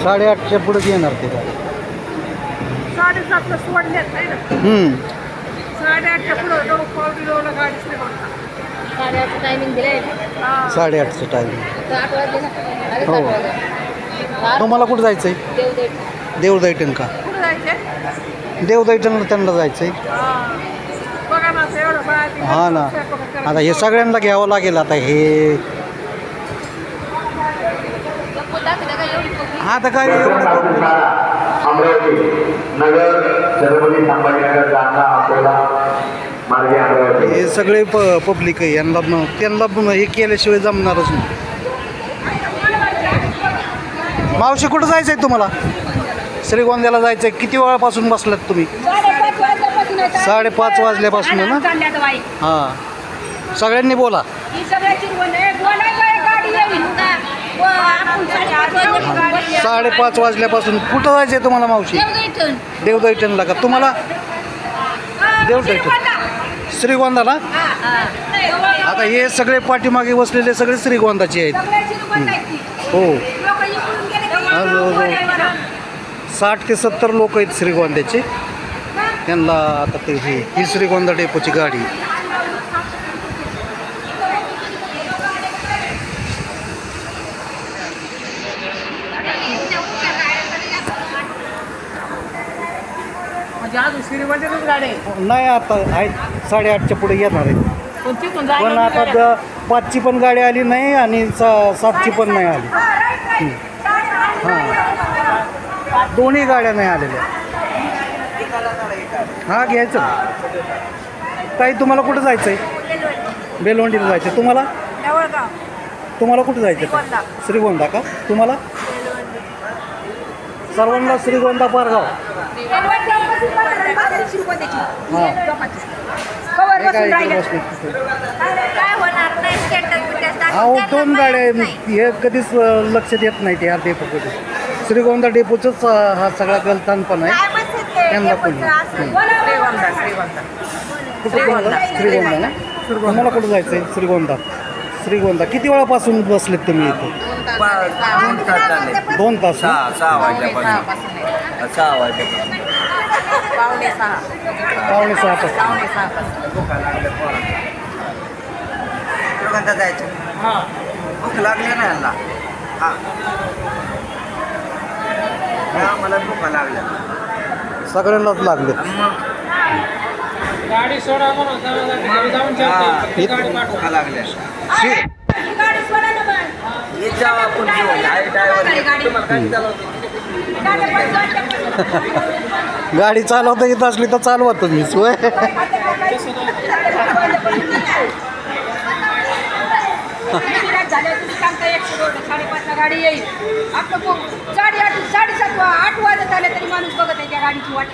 8:30च्या पुढे येणार ते गाडी. 7:30ला सोडण्यात नाही ना. 8:30च्या पुढे गाडी 8:30चं टायमिंग दिलंय. 8:30चं टायमिंग. 8 वाजले ना. हो. तुम्हाला कुठं जायचं आहे? देवदैठण का? कुठं जायचे? देवदैठणला त्यांना जायचं आहे. बघा ना एवढं बाळा. हां ना. आता हे सगळ्यांना घ्यावं लागेल आता हे. आता काय अमरावती नगर छत्रपती संभाजीनगर जालना अकोला मार्गे अमरावती हे सगळे पब्लिक आहे. यांना त्यांना हे केल्याशिवाय जमणारच नाही. मावशी कुठं जायचं आहे तुम्हाला? श्रीगोंद्याला जायचं आहे. किती वेळापासून बसलात तुम्ही? 5:30 वाजल्यापासून ना. हां सगळ्यांनी बोला. 5:30 वाजल्यापासून कुठं जायचं आहे तुम्हाला मावशी? देवदैठणला का? तुम्हाला देवदैठण श्रीगोंदाला. आता हे सगळे पाठीमागे बसलेले सगळे श्रीगोंदाचे आहेत. हो 60 ते 70 लोक आहेत श्रीगोंद्याचे. त्यांना आता ते ही श्रीगोंदा डेपोची गाडी. नाही आता आहेत 8:30च्या पुढे येणार आहेत. पण आता 5ची पण गाडी आली नाही आणि 7ची पण नाही आली. हां दोन्ही गाड्या नाही आलेल्या. हां घ्यायचं. ताई तुम्हाला कुठं जायचं आहे? बेलवंडीला जायचं आहे. तुम्हाला कुठं जायचं आहे? श्रीगोंदा का? तुम्हाला सर्वांना श्रीगोंदा पारगाव. अहो 2 गाड्या हे कधीच लक्षात येत नाही ते. या डेपोकडे श्रीगोंदा डेपोचंच हा सगळा गलतानपण आहे. त्यांना पण श्रीगोंदा ना. तुम्हाला कुठं जायचं आहे? श्रीगोंदा किती वेळापासून बसलेत तुम्ही इथे? 2 तास. 6 वाजल्यापासून. पावणे 6 श्रीगोंदा जायचं. भूक लागली ना यांना. मला भूक लागल्या. सगळ्यांनाच लागले. गाडी सोडा म्हणून जाऊन भूक लागल्या. येत जावा आपण गाडी चालवता येत असली तर चालवा तुम्ही सोय. गाडी येईल. आपलं 8 वाजत आले तरी माणूस बघत आहे त्या गाडीची वाट.